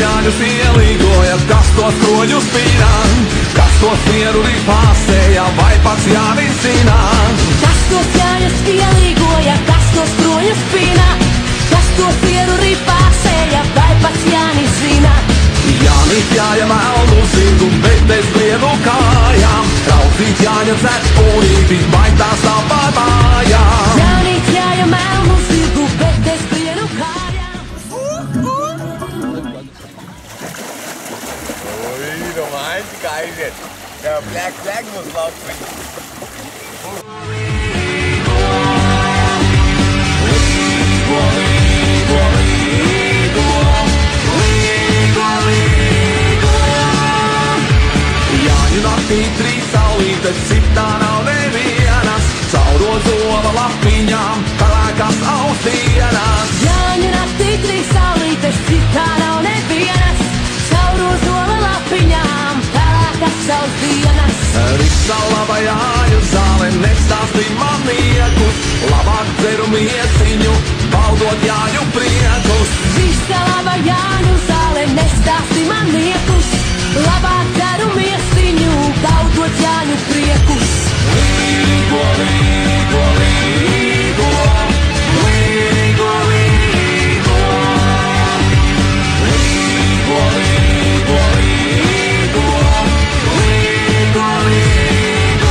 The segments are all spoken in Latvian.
jāņus ielīgoja, kas tos kroņus pīnā, kas tos mieru ripāsēja, vai pats Jānis zina. Kas tos jāņus ielīgoja, kas tos kroņus pīnā, kas tos mieru ripāsēja, vai pats Jānis zina. Jānis ķāja melnu zirgu, bet bez plienu kājām, raudzīt Jāņa cepurīti, vai tās nav pār mājām. Jānis ķāja melnu zirgu, bet bez plienu kājām. Ui, romântica aiziet. Tev plec mūs lauksim. Naktī trīs saulītes, citā nav nevienas, cauro zola lapiņām, pelēkās ausdienas. Jāņu naktī trīs saulītes, citā nav nevienas, cauro zola lapiņām, pelēkās ausdienas. Visa laba Jāņu zāle nestāstī man niekus, labāk dzeru miesiņu, baudot Jāņu priekus. Visa laba Jāņu zāle nestāstī man niekus, labāk dzeru miesiņu, baudot Jāņu priekus. Līgo, līgo, līgo, līgo, līgo, līgo, līgo, līgo, līgo, līgo.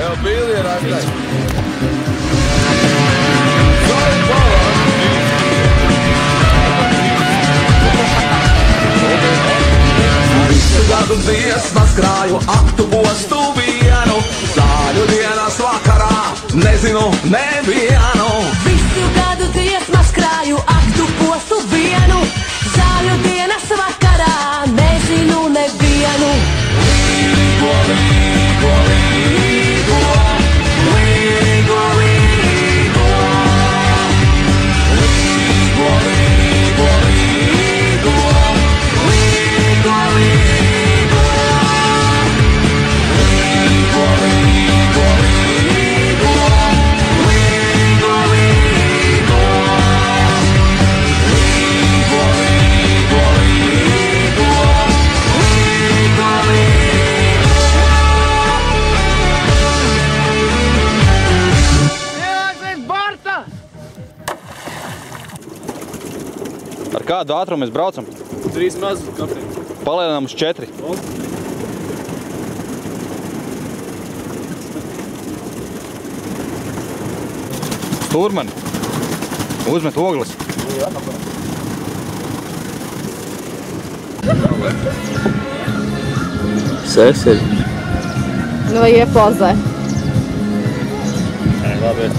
Evo, Bili ir aizgājis. Gadu dziesmas krāju, aktu postu vienu, zāļu dienas vakarā, nezinu nevienu. Visu gadu dziesmas krāju, aktu postu vienu, zāļu dienas vakarā, nezinu nevienu. Līgo, līgo, līgo, līgo, līgo, līgo, līgo, līgo, līgo, līgo. Ar kādu ātrumu mēs braucam? 3 mazus katram. Palielinām uz 4. Stūrmani, uzmet ogles. Sēseri. Nu vai iepozē? Nē, labi, es